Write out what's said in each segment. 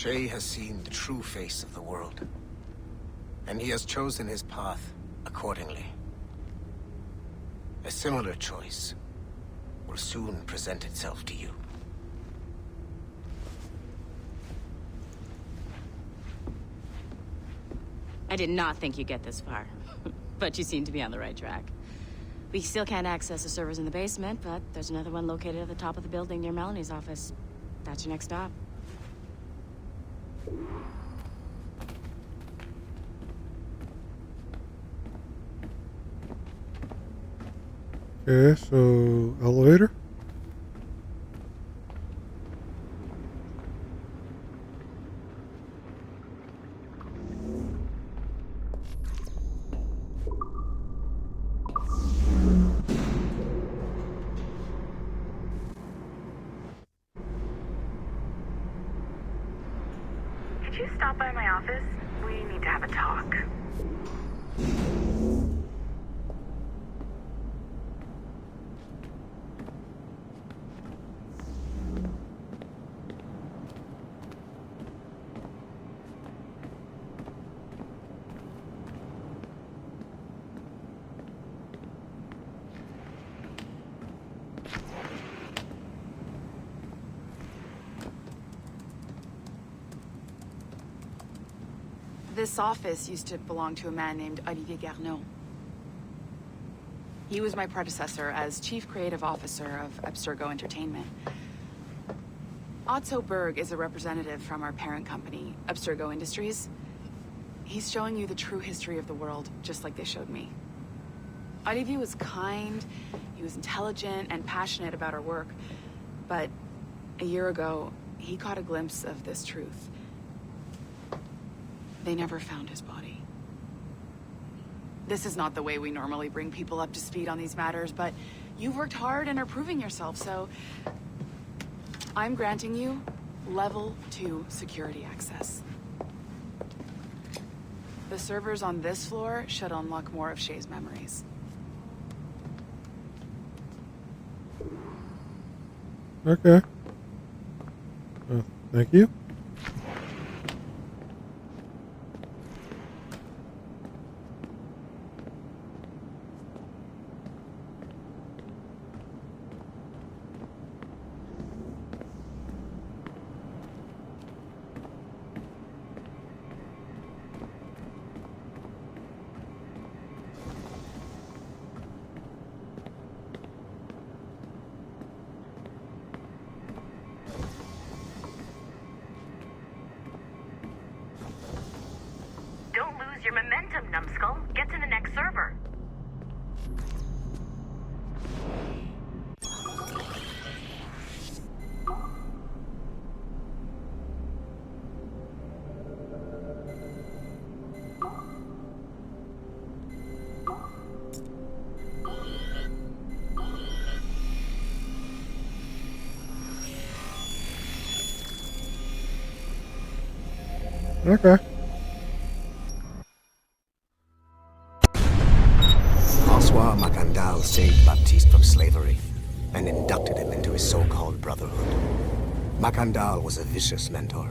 Shay has seen the true face of the world, and he has chosen his path accordingly. A similar choice will soon present itself to you. I did not think you'd get this far, but you seem to be on the right track. We still can't access the servers in the basement, but there's another one located at the top of the building near Melanie's office. That's your next stop. Okay, so elevator. Could you stop by my office? We need to have a talk. This office used to belong to a man named Olivier Garneau. He was my predecessor as Chief Creative Officer of Abstergo Entertainment. Otto Berg is a representative from our parent company, Abstergo Industries. He's showing you the true history of the world, just like they showed me. Olivier was kind, he was intelligent and passionate about our work, but a year ago, he caught a glimpse of this truth. They never found his body. This is not the way we normally bring people up to speed on these matters, but you've worked hard and are proving yourself, so I'm granting you level 2 security access. The servers on this floor should unlock more of Shay's memories. Okay. Thank you. Don't lose your momentum, numbskull. Get to the next server. Okay. François Macandal saved Baptiste from slavery and inducted him into his so-called brotherhood. Macandal was a vicious mentor,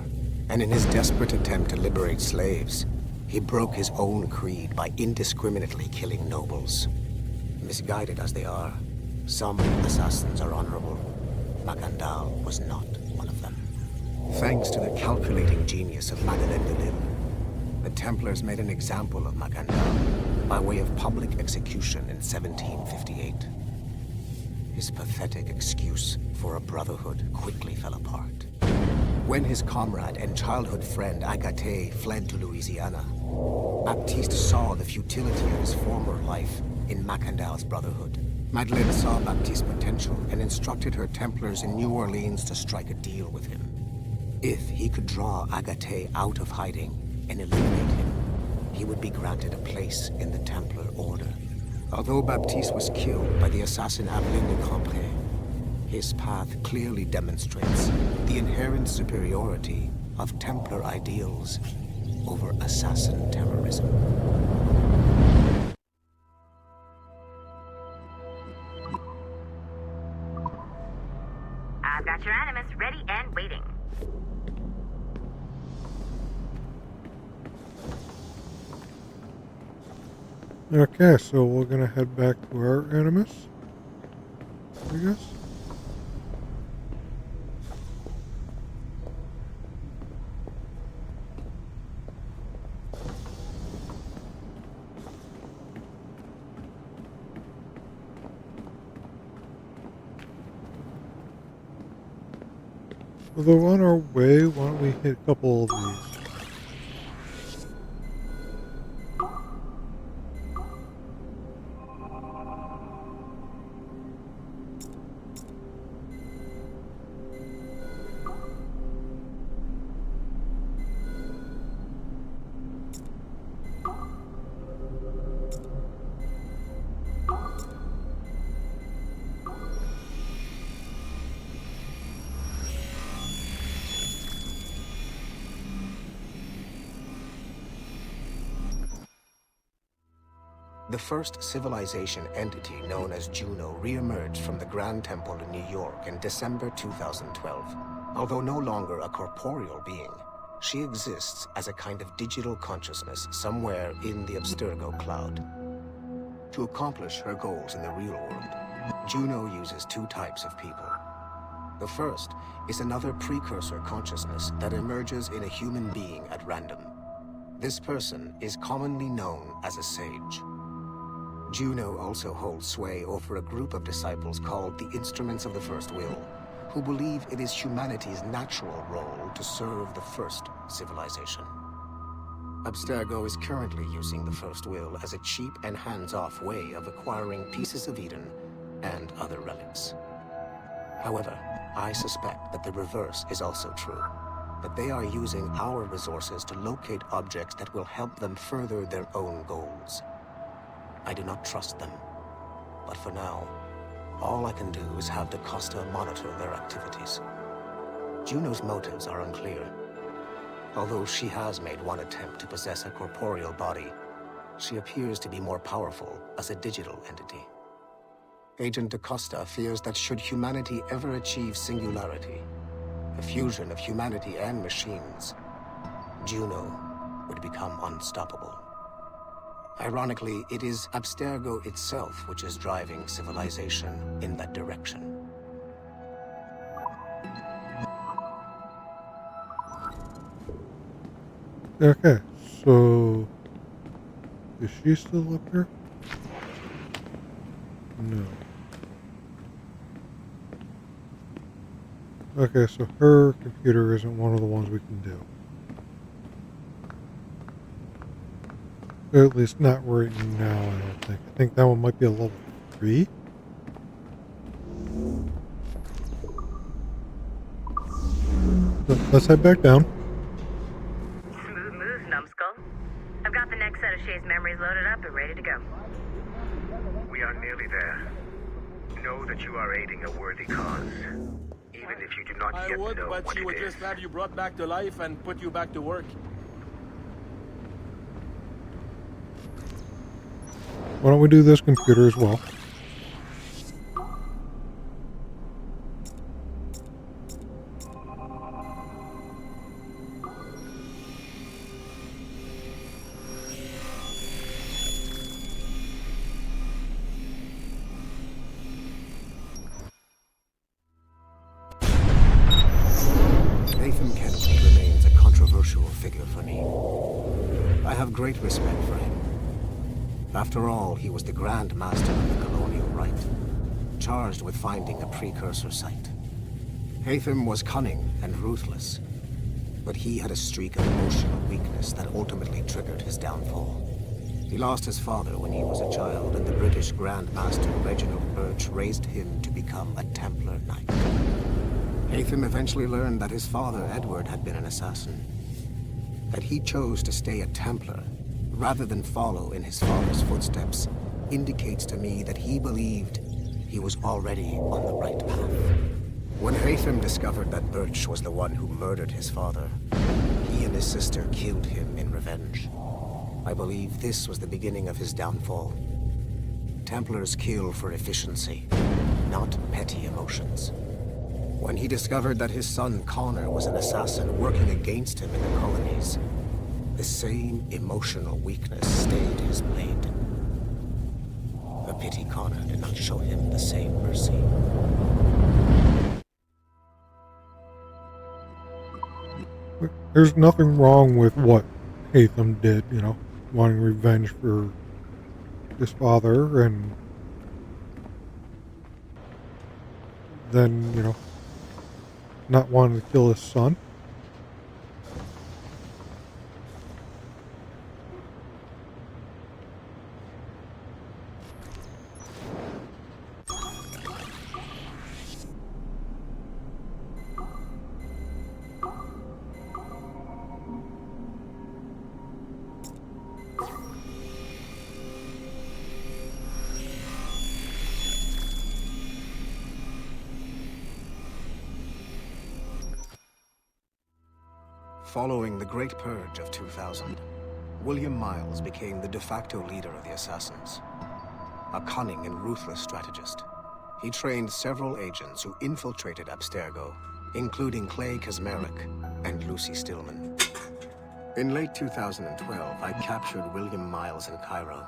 and in his desperate attempt to liberate slaves, he broke his own creed by indiscriminately killing nobles. Misguided as they are, some assassins are honorable. Macandal was not one of them. Thanks to the calculating genius of Madeleine de Lille, the Templars made an example of Macandal by way of public execution in 1758. His pathetic excuse for a brotherhood quickly fell apart. When his comrade and childhood friend Agathe fled to Louisiana, Baptiste saw the futility of his former life in Macandal's brotherhood. Madeleine saw Baptiste's potential and instructed her Templars in New Orleans to strike a deal with him. If he could draw Agathe out of hiding and eliminate him, he would be granted a place in the Templar Order. Although Baptiste was killed by the assassin Aveline de Cambrai, his path clearly demonstrates the inherent superiority of Templar ideals over assassin terrorism. I've got your animus ready and waiting. Okay, so we're gonna head back to our Animus, I guess. Although on our way, why don't we hit a couple of these? The first civilization entity known as Juno re-emerged from the Grand Temple in New York in December 2012. Although no longer a corporeal being, she exists as a kind of digital consciousness somewhere in the Abstergo cloud. To accomplish her goals in the real world, Juno uses two types of people. The first is another precursor consciousness that emerges in a human being at random. This person is commonly known as a sage. Juno also holds sway over a group of disciples called the Instruments of the First Will, who believe it is humanity's natural role to serve the first civilization. Abstergo is currently using the First Will as a cheap and hands-off way of acquiring pieces of Eden and other relics. However, I suspect that the reverse is also true, that they are using our resources to locate objects that will help them further their own goals. I do not trust them, but for now, all I can do is have DaCosta monitor their activities. Juno's motives are unclear. Although she has made one attempt to possess a corporeal body, she appears to be more powerful as a digital entity. Agent DaCosta fears that should humanity ever achieve singularity, a fusion of humanity and machines, Juno would become unstoppable. Ironically, it is Abstergo itself which is driving civilization in that direction. Okay, so is she still up here? No. Okay, so her computer isn't one of the ones we can do. At least not right now, I don't think. I think that one might be a level 3. So let's head back down. Smooth moves, numbskull. I've got the next set of Shay's memories loaded up and ready to go. We are nearly there. Know that you are aiding a worthy cause, even if you do not I yet would, know but what she it would is. just have you brought back to life and put you back to work. Why don't we do this computer as well? Nathan Kennedy remains a controversial figure for me. I have great respect for him. After all, he was the Grand Master of the Colonial Rite, charged with finding a precursor site. Hatham was cunning and ruthless, but he had a streak of emotional weakness that ultimately triggered his downfall. He lost his father when he was a child, and the British Grand Master Reginald Birch raised him to become a Templar Knight. Hatham eventually learned that his father, Edward, had been an assassin. That he chose to stay a Templar rather than follow in his father's footsteps indicates to me that he believed he was already on the right path. When Hatham discovered that Birch was the one who murdered his father, he and his sister killed him in revenge. I believe this was the beginning of his downfall. Templars kill for efficiency, not petty emotions. When he discovered that his son Connor was an assassin working against him in the colonies, the same emotional weakness stayed his blade. pity Connor did not show him the same mercy. There's nothing wrong with what Hatham did, you know, wanting revenge for his father and then, you know, not wanting to kill his son. Following the Great Purge of 2000, William Miles became the de facto leader of the Assassins. A cunning and ruthless strategist, he trained several agents who infiltrated Abstergo, including Clay Kazmarek and Lucy Stillman. In late 2012, I captured William Miles in Cairo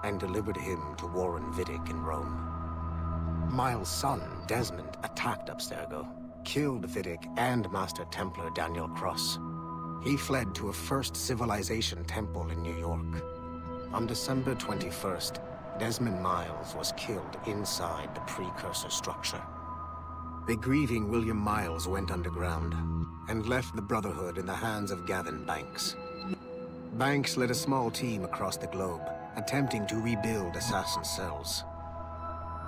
and delivered him to Warren Vidic in Rome. Miles' son, Desmond, attacked Abstergo, killed Vidic and Master Templar Daniel Cross. He fled to a First Civilization temple in New York. On December 21st, Desmond Miles was killed inside the precursor structure. The grieving William Miles went underground and left the Brotherhood in the hands of Gavin Banks. Banks led a small team across the globe, attempting to rebuild assassin cells.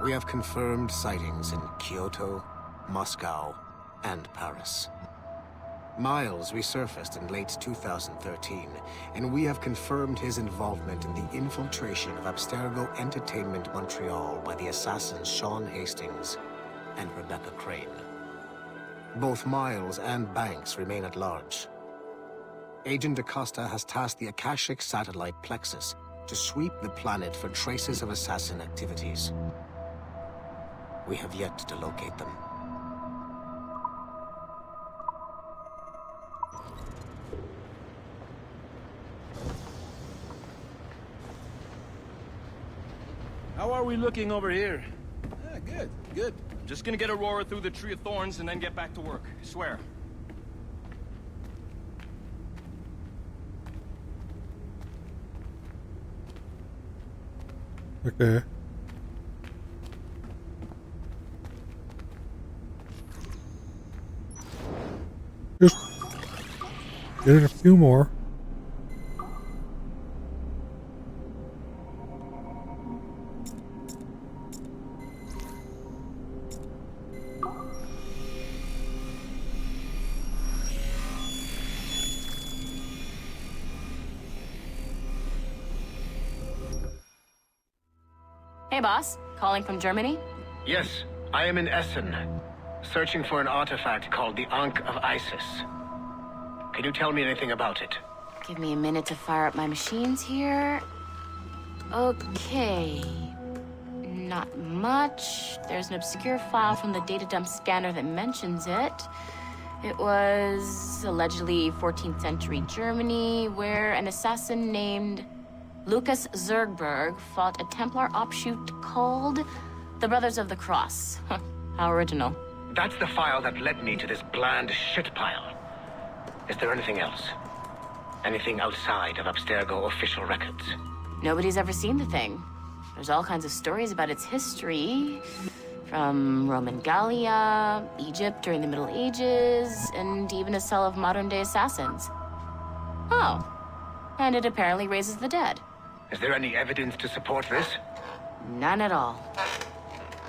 We have confirmed sightings in Kyoto, Moscow, and Paris. Miles resurfaced in late 2013, and we have confirmed his involvement in the infiltration of Abstergo Entertainment Montreal by the assassins Sean Hastings and Rebecca Crane. Both Miles and Banks remain at large. Agent Acosta has tasked the Akashic satellite Plexus to sweep the planet for traces of assassin activities. We have yet to locate them. How are we looking over here? Good, good. I'm just gonna get Aurora through the Tree of Thorns and then get back to work. I swear. Okay. Just get in a few more. Hey, boss. Calling from Germany? Yes, I am in Essen, searching for an artifact called the Ankh of Isis. Can you tell me anything about it? Give me a minute to fire up my machines here. Okay. Not much. There's an obscure file from the data dump scanner that mentions it. It was allegedly 14th century Germany, where an assassin named Lucas Zergberg fought a Templar offshoot called the Brothers of the Cross. How original. That's the file that led me to this bland shit pile. Is there anything else? Anything outside of Abstergo official records? Nobody's ever seen the thing. There's all kinds of stories about its history, from Roman Gallia, Egypt during the Middle Ages, and even a cell of modern-day assassins. Oh, and it apparently raises the dead. Is there any evidence to support this? None at all.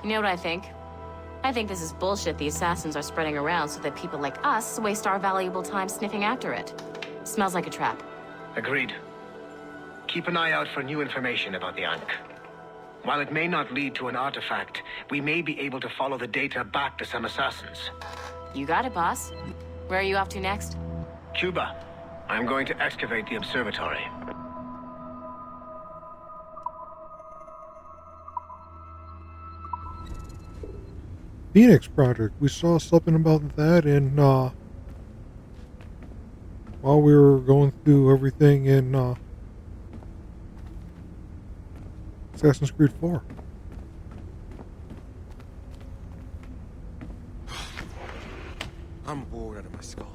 You know what I think? I think this is bullshit the assassins are spreading around so that people like us waste our valuable time sniffing after it. Smells like a trap. Agreed. Keep an eye out for new information about the Ankh. While it may not lead to an artifact, we may be able to follow the data back to some assassins. You got it, boss. Where are you off to next? Cuba. I'm going to excavate the observatory. Phoenix Project. We saw something about that in while we were going through everything in Assassin's Creed 4. I'm bored out of my skull.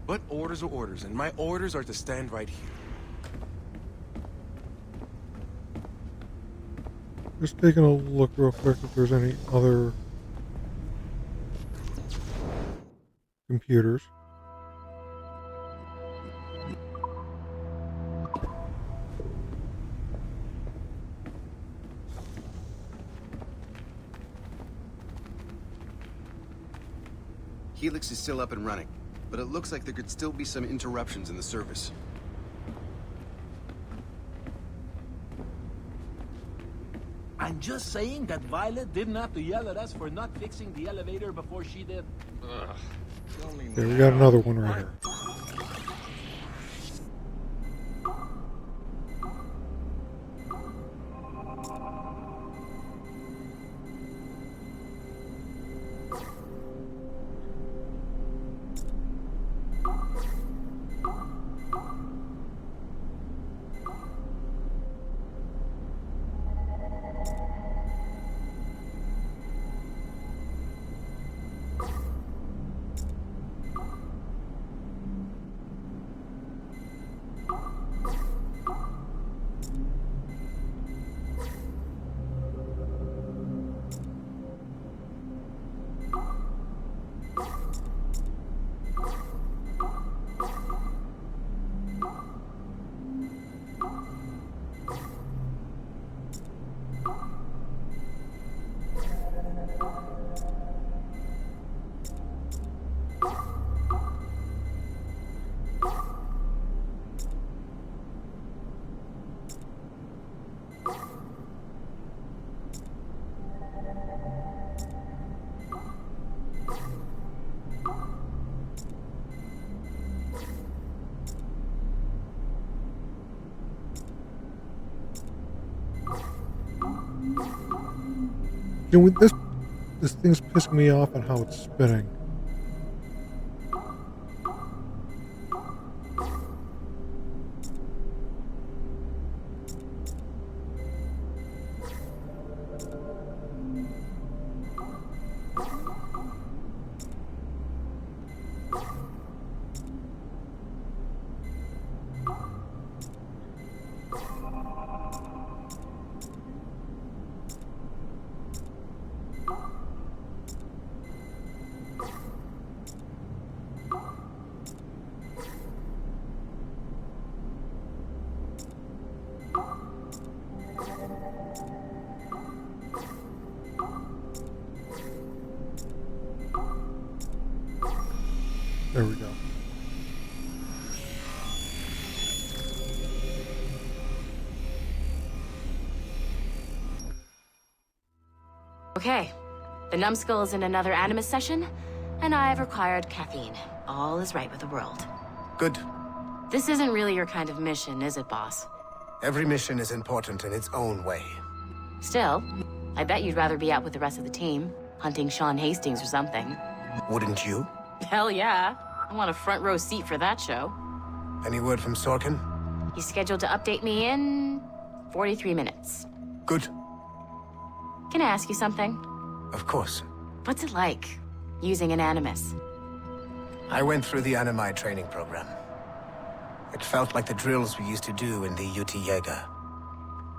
But orders are orders, and my orders are to stand right here. Just taking a look real quick if there's any other computers. Helix is still up and running, but it looks like there could still be some interruptions in the service. I'm just saying that Violet didn't have to yell at us for not fixing the elevator before she did. Ugh. Tell me Okay, we now. got another one right here. You know, this thing's pissing me off on how it's spinning. There we go. Okay, the numbskull is in another Animus session, and I've required caffeine. All is right with the world. Good. This isn't really your kind of mission, is it, boss? Every mission is important in its own way. Still, I bet you'd rather be out with the rest of the team, hunting Sean Hastings or something. Wouldn't you? Hell yeah. I want a front row seat for that show. Any word from Sorkin? He's scheduled to update me in 43 minutes. Good. Can I ask you something? Of course. What's it like, using an Animus? I went through the Animi training program. It felt like the drills we used to do in the UT Jaeger.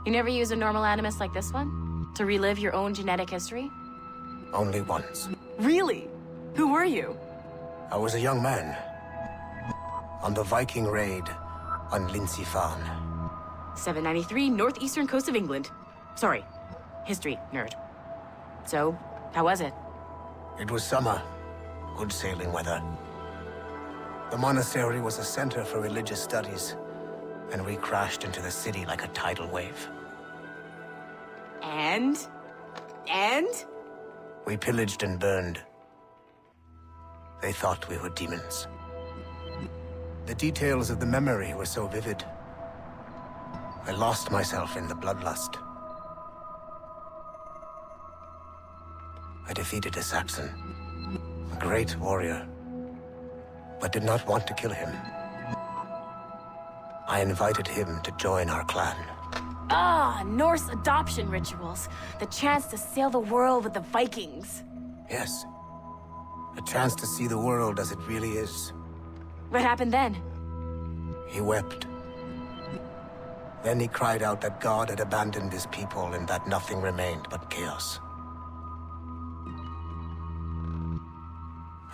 You never use a normal Animus like this one? To relive your own genetic history? Only once. Really? Who were you? I was a young man. On the Viking raid on Lindsey Farm. 793, northeastern coast of England. Sorry, history nerd. So, how was it? It was summer. Good sailing weather. The monastery was a center for religious studies, and we crashed into the city like a tidal wave. And? We pillaged and burned. They thought we were demons. The details of the memory were so vivid. I lost myself in the bloodlust. I defeated a Saxon, a great warrior, but did not want to kill him. I invited him to join our clan. Ah, Norse adoption rituals. The chance to sail the world with the Vikings. Yes. A chance to see the world as it really is. What happened then? He wept. Then he cried out that God had abandoned his people and that nothing remained but chaos.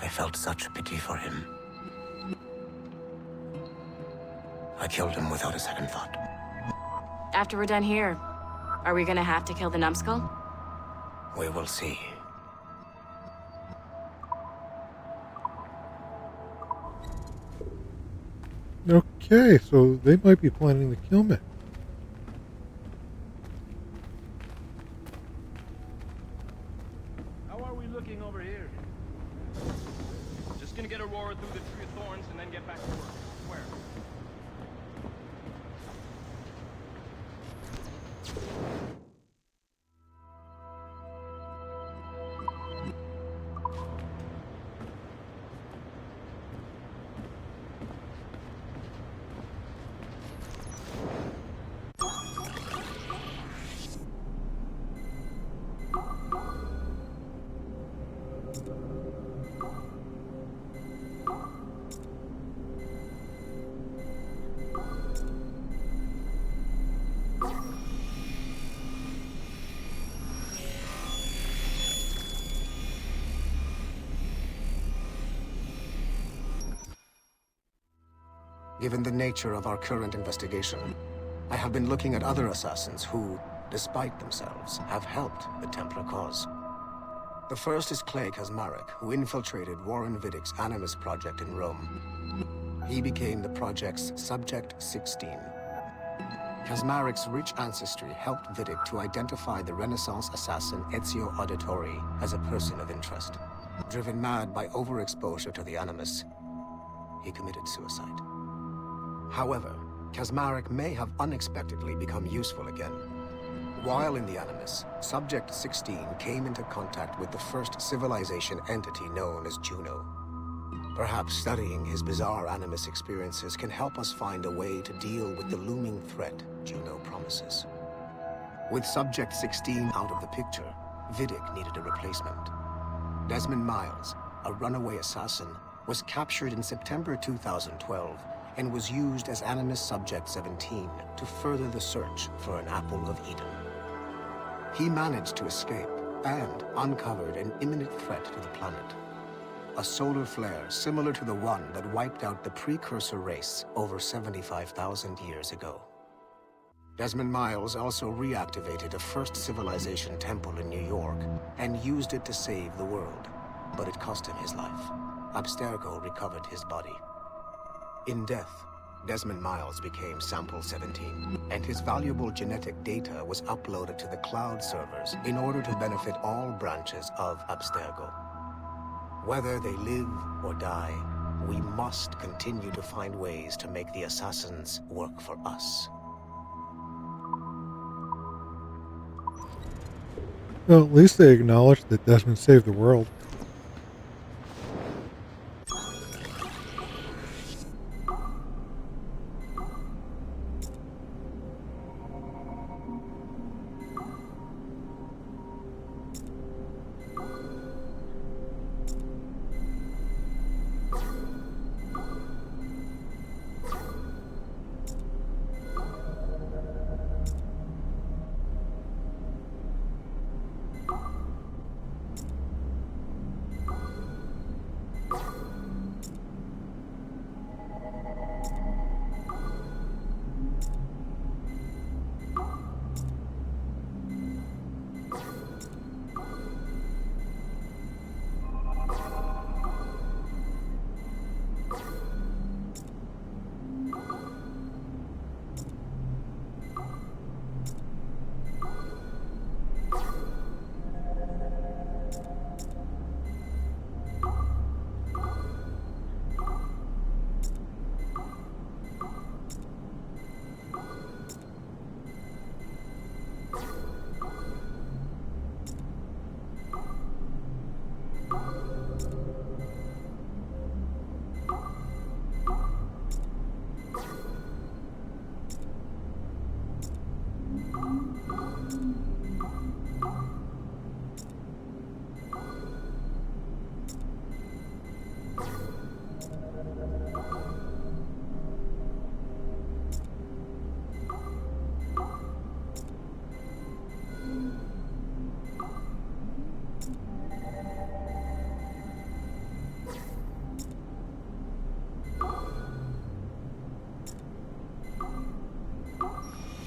I felt such pity for him. I killed him without a second thought. After we're done here, are we gonna have to kill the numbskull? We will see. Okay, so they might be planning to kill me. How are we looking over here? Just gonna get Aurora through the Tree of Thorns and then get back to work. Where? Given the nature of our current investigation, I have been looking at other assassins who, despite themselves, have helped the Templar cause. The first is Clay Kazmarek, who infiltrated Warren Viddick's Animus project in Rome. He became the project's Subject 16. Kazmarek's rich ancestry helped Viddick to identify the Renaissance assassin Ezio Auditore as a person of interest. Driven mad by overexposure to the Animus, he committed suicide. However, Kazmarek may have unexpectedly become useful again. While in the Animus, Subject 16 came into contact with the first civilization entity known as Juno. Perhaps studying his bizarre Animus experiences can help us find a way to deal with the looming threat Juno promises. With Subject 16 out of the picture, Viddick needed a replacement. Desmond Miles, a runaway assassin, was captured in September 2012 and was used as Animus Subject 17 to further the search for an Apple of Eden. He managed to escape and uncovered an imminent threat to the planet. A solar flare similar to the one that wiped out the precursor race over 75,000 years ago. Desmond Miles also reactivated a first civilization temple in New York and used it to save the world, but it cost him his life. Abstergo recovered his body. In death, Desmond Miles became Sample 17, and his valuable genetic data was uploaded to the cloud servers in order to benefit all branches of Abstergo. Whether they live or die, we must continue to find ways to make the assassins work for us. Well, at least they acknowledged that Desmond saved the world.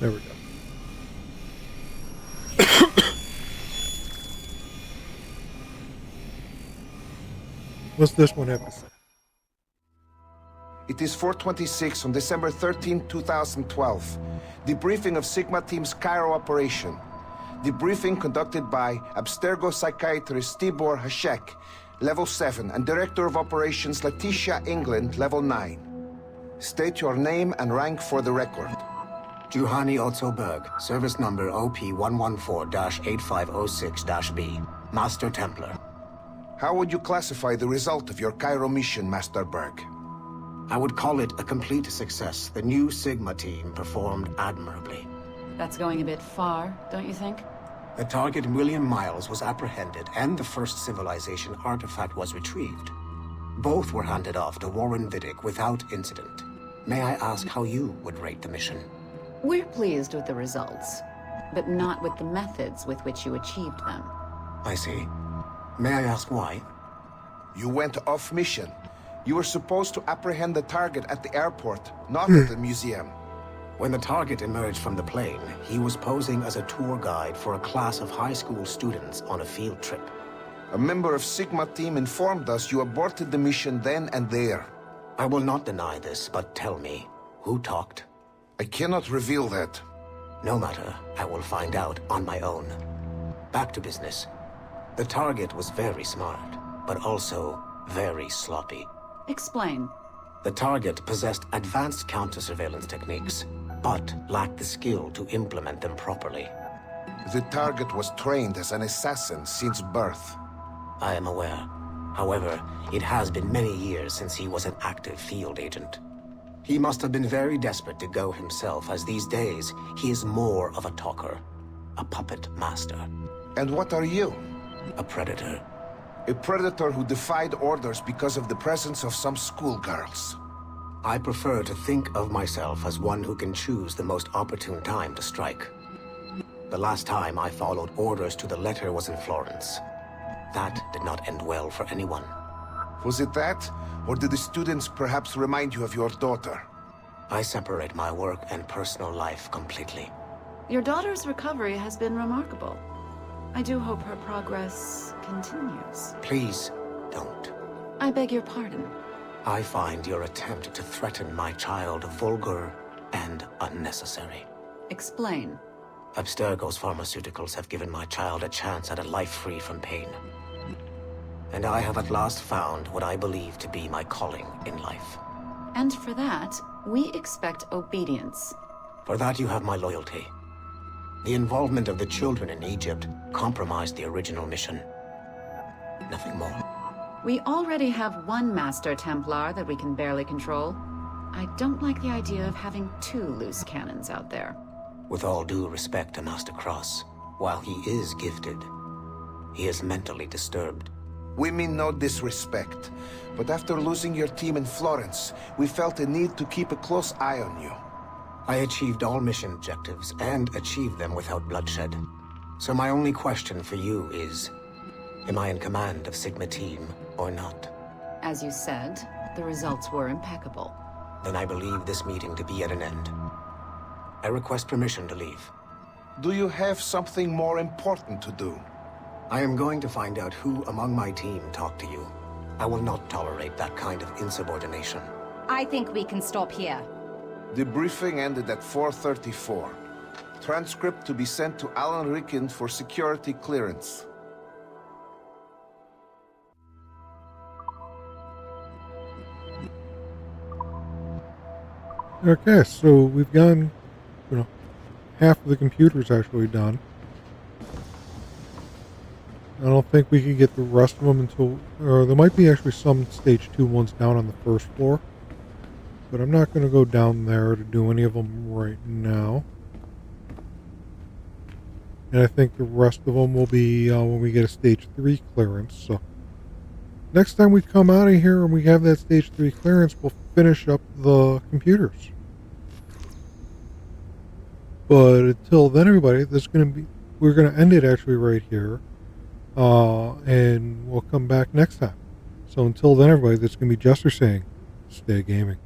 There we go. What's this one have to say? It is 4:26 on December 13, 2012. Debriefing of Sigma Team's Cairo operation. Debriefing conducted by Abstergo psychiatrist Tibor Hashek, Level 7, and Director of Operations Letitia England, Level 9. State your name and rank for the record. Juhani Otto Berg, service number OP-114-8506-B, Master Templar. How would you classify the result of your Cairo mission, Master Berg? I would call it a complete success. The new Sigma team performed admirably. That's going a bit far, don't you think? The target, William Miles, was apprehended, and the first civilization artifact was retrieved. Both were handed off to Warren Vidic without incident. May I ask how you would rate the mission? We're pleased with the results, but not with the methods with which you achieved them. I see. May I ask why? You went off mission. You were supposed to apprehend the target at the airport, not at the museum. When the target emerged from the plane, he was posing as a tour guide for a class of high school students on a field trip. A member of Sigma team informed us you aborted the mission then and there. I will not deny this, but tell me, who talked? I cannot reveal that. No matter, I will find out on my own. Back to business. The target was very smart, but also very sloppy. Explain. The target possessed advanced counter-surveillance techniques, but lacked the skill to implement them properly. The target was trained as an assassin since birth. I am aware. However, it has been many years since he was an active field agent. He must have been very desperate to go himself, as these days he is more of a talker, a puppet master. And what are you? A predator. A predator who defied orders because of the presence of some schoolgirls. I prefer to think of myself as one who can choose the most opportune time to strike. The last time I followed orders to the letter was in Florence. That did not end well for anyone. Was it that? Or did the students perhaps remind you of your daughter? I separate my work and personal life completely. Your daughter's recovery has been remarkable. I do hope her progress continues. Please, don't. I beg your pardon. I find your attempt to threaten my child vulgar and unnecessary. Explain. Abstergo's pharmaceuticals have given my child a chance at a life free from pain. And I have at last found what I believe to be my calling in life. And for that, we expect obedience. For that you have my loyalty. The involvement of the children in Egypt compromised the original mission. Nothing more. We already have one Master Templar that we can barely control. I don't like the idea of having two loose cannons out there. With all due respect to Master Cross, while he is gifted, he is mentally disturbed. We mean no disrespect, but after losing your team in Florence, we felt a need to keep a close eye on you. I achieved all mission objectives, and achieved them without bloodshed. So my only question for you is, am I in command of Sigma Team or not? As you said, the results were impeccable. Then I believe this meeting to be at an end. I request permission to leave. Do you have something more important to do? I am going to find out who among my team talked to you. I will not tolerate that kind of insubordination. I think we can stop here. The briefing ended at 4:34. Transcript to be sent to Alan Ricken for security clearance. Okay, so we've gone, half of the computer's actually done. I don't think we can get the rest of them until, or there might be actually some stage 2 ones down on the first floor. But I'm not going to go down there to do any of them right now. And I think the rest of them will be when we get a stage 3 clearance. So next time we come out of here and we have that stage 3 clearance, we'll finish up the computers. But until then, everybody, we're going to end it actually right here. And we'll come back next time. So until then, everybody, this is going to be Jester saying, stay gaming.